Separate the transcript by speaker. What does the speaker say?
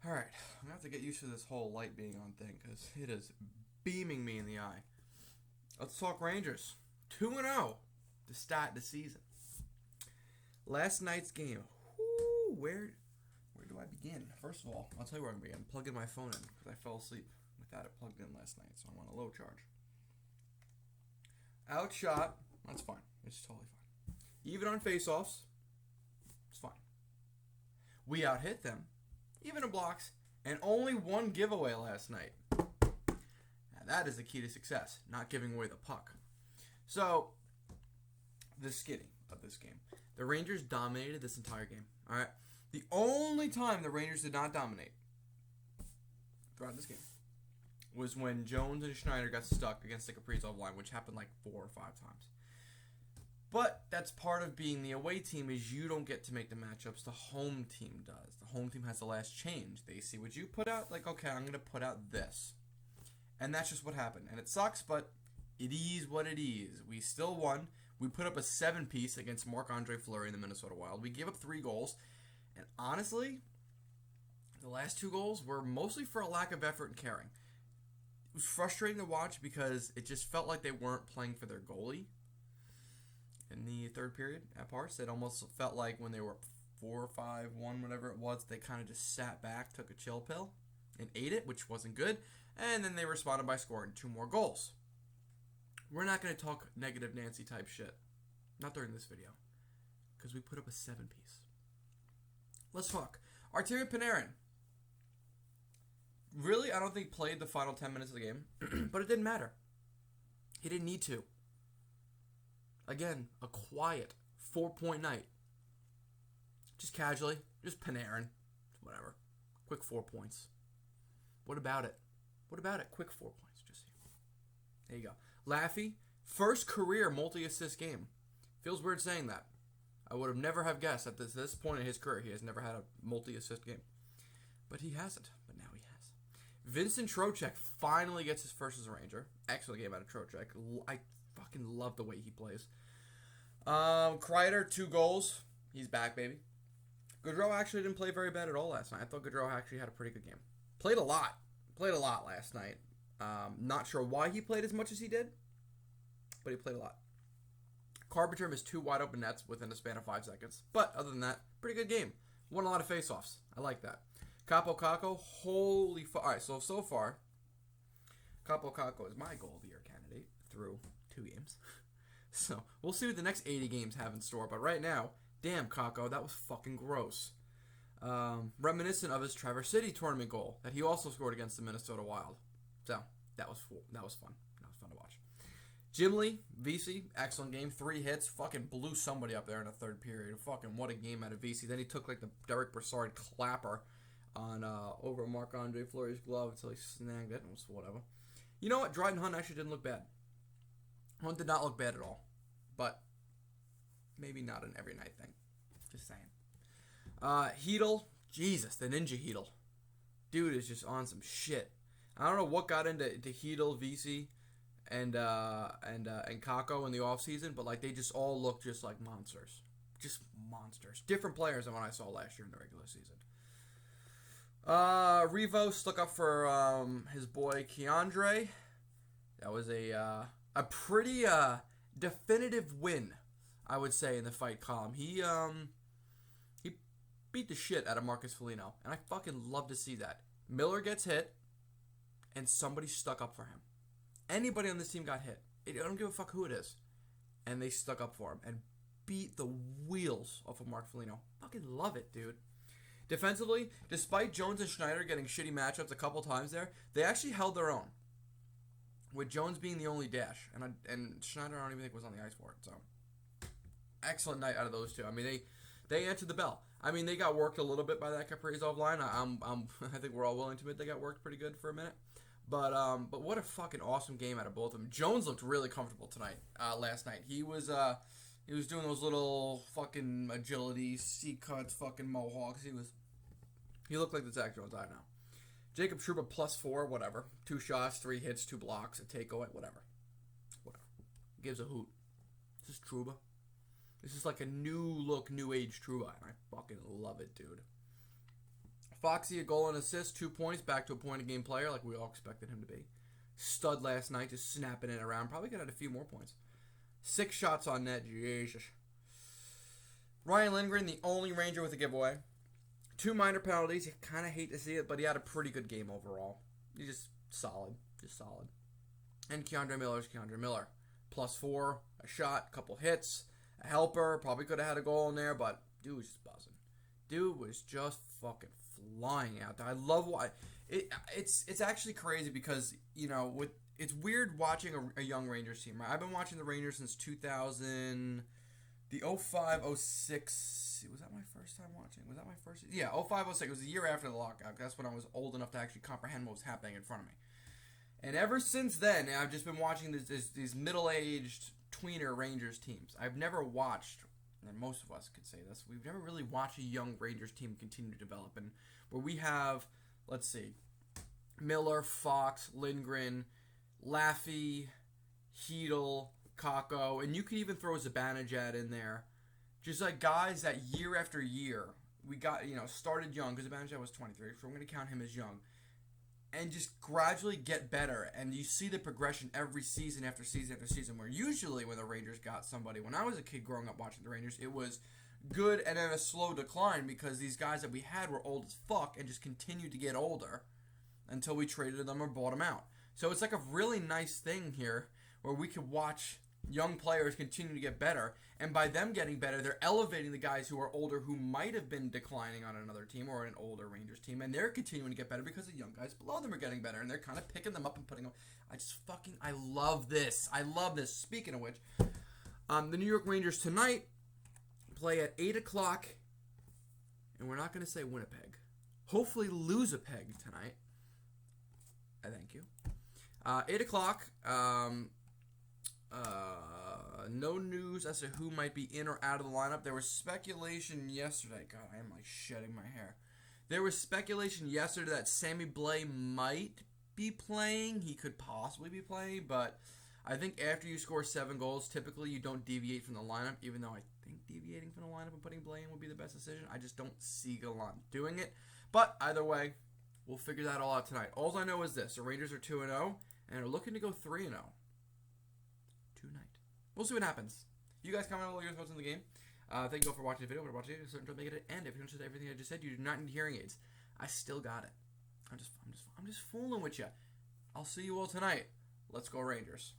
Speaker 1: Alright, I'm going to have to get used to this whole light being on thing because it is beaming me in the eye. Let's talk Rangers. 2-0 to start the season. Last night's game. Where do I begin? First of all, I'll tell you where I'm going to begin. Plug in my phone in because I fell asleep without it plugged in last night, so I'm on a low charge. Outshot. That's fine. It's totally fine. Even on faceoffs. It's fine. We out-hit them. Even in blocks, and only one giveaway last night. Now that is the key to success, not giving away the puck. So, the skinny of this game. The Rangers dominated this entire game. All right. The only time the Rangers did not dominate throughout this game was when Jones and Schneider got stuck against the Kaprizov line, which happened like 4 or 5 times. But that's part of being the away team is you don't get to make the matchups. The home team does. The home team has the last change. They see what you put out, like, okay, I'm going to put out this. And that's just what happened. And it sucks, but it is what it is. We still won. We put up a 7-piece against Marc-Andre Fleury in the Minnesota Wild. We gave up 3 goals. And honestly, the last 2 goals were mostly for a lack of effort and caring. It was frustrating to watch because it just felt like they weren't playing for their goalie. In the third period, at parts, it almost felt like when they were 4-5-1, whatever it was, they kind of just sat back, took a chill pill, and ate it, which wasn't good. And then they responded by scoring 2 more goals. We're not going to talk negative Nancy type shit. Not during this video. Because we put up a 7-piece. Let's talk. Artemi Panarin. Really, I don't think played the final 10 minutes of the game. But it didn't matter. He didn't need to. Again, a quiet 4-point night. Just casually. Just Panarin. Whatever. Quick 4 points. What about it? What about it? Quick 4 points. Just here. There you go. Laffy. First career multi-assist game. Feels weird saying that. I would have never have guessed at this point in his career he has never had a multi-assist game. But he hasn't. But now he has. Vincent Trocheck finally gets his first as a Ranger. Excellent game out of Trocheck. I fucking love the way he plays. Kreider, 2 goals. He's back, baby. Gaudreau actually didn't play very bad at all last night. I thought Gaudreau actually had a pretty good game. Played a lot last night. Not sure why he played as much as he did, but he played a lot. Carpenter missed 2 wide open nets within a span of 5 seconds. But other than that, pretty good game. Won a lot of faceoffs. I like that. Capo Caco, holy fuck. All right, so far, Capo Caco is my goal of the year candidate through 2 games. So, we'll see what the next 80 games have in store. But right now, damn, Caco, that was fucking gross. Reminiscent of his Traverse City tournament goal that he also scored against the Minnesota Wild. So, that was fun. That was fun to watch. Jim Lee, VC, excellent game. 3 hits. Fucking blew somebody up there in the third period. Fucking what a game out of VC. Then he took like the Derek Brassard clapper on over Marc-Andre Fleury's glove until he snagged it. It was whatever. You know what? Dryden Hunt actually didn't look bad. Hunt did not look bad at all. But maybe not an every night thing. Just saying. Hedel. Jesus, the Ninja Hedel. Dude is just on some shit. I don't know what got into Hedel, VC, and Kako in the offseason, but like they just all look just like monsters. Just monsters. Different players than what I saw last year in the regular season. Revo stuck up for his boy Keandre. That was a pretty definitive win, I would say, in the fight column. He beat the shit out of Marcus Foligno, and I fucking love to see that. Miller gets hit, and somebody stuck up for him. Anybody on this team got hit. I don't give a fuck who it is. And they stuck up for him and beat the wheels off of Mark Foligno. Fucking love it, dude. Defensively, despite Jones and Schneider getting shitty matchups a couple times there, they actually held their own. With Jones being the only dash. And Schneider, I don't even think was on the ice for it. So, excellent night out of those two. I mean, they answered the bell. I mean, they got worked a little bit by that Kaprizov line. I think we're all willing to admit they got worked pretty good for a minute. But what a fucking awesome game out of both of them. Jones looked really comfortable last night. He was doing those little fucking agility, C-cuts, fucking mohawks. He looked like the Zach Jones I know. Jacob Trouba +4, whatever. 2 shots, 3 hits, 2 blocks, a takeaway, whatever. Gives a hoot. This is Trouba. This is like a new look, new age Trouba, and I fucking love it, dude. Foxy, a goal and assist, 2 points, back to a point-a-game player like we all expected him to be. Stud last night, just snapping it around. Probably could have had a few more points. 6 shots on net, Jesus. Ryan Lindgren, the only Ranger with a giveaway. 2 minor penalties. You kind of hate to see it, but he had a pretty good game overall. He's just solid. Just solid. And K'Andre Miller's K'Andre Miller. +4, a shot, a couple hits, a helper. Probably could have had a goal in there, but dude was just buzzing. Dude was just fucking flying out there. I love why it's actually crazy because, you know, it's weird watching a young Rangers team, right? I've been watching the Rangers since 2000, the 05-06. Was that my first time watching? Was that my first? Yeah, 05-06. It was the year after the lockout. That's when I was old enough to actually comprehend what was happening in front of me. And ever since then, I've just been watching these middle-aged tweener Rangers teams. I've never watched, and most of us could say this, we've never really watched a young Rangers team continue to develop. And where we have, let's see, Miller, Fox, Lindgren, Laffy, Hedel, Kakko, and you could even throw Zibanejad in there. Just like guys that year after year, we got, you know, started young, because Zibanejad was 23, so I'm going to count him as young. And just gradually get better. And you see the progression every season after season after season, where usually when the Rangers got somebody, when I was a kid growing up watching the Rangers, it was good and then a slow decline because these guys that we had were old as fuck and just continued to get older until we traded them or bought them out. So it's like a really nice thing here where we could watch young players continue to get better, and by them getting better, they're elevating the guys who are older who might have been declining on another team or an older Rangers team, and they're continuing to get better because the young guys below them are getting better, and they're kind of picking them up and putting them. I love this. I love this. Speaking of which, the New York Rangers tonight play at 8 o'clock, and we're not going to say Winnipeg. Hopefully lose a peg tonight. I thank you. 8 o'clock. No news as to who might be in or out of the lineup. There was speculation yesterday. God, I am like shedding my hair. There was speculation yesterday that Sammy Blais might be playing. He could possibly be playing, but I think after you score 7 goals, typically you don't deviate from the lineup, even though I think deviating from the lineup and putting Blais in would be the best decision. I just don't see Gallant doing it. But either way, we'll figure that all out tonight. All I know is this. The Rangers are 2-0 and are looking to go 3-0 tonight. We'll see what happens. You guys comment all your thoughts on the game. Thank you all for watching the video. For watching it, so don't make it an end. If you're interested in everything I just said, you do not need hearing aids. I still got it. I'm just fooling with you. I'll see you all tonight. Let's go Rangers.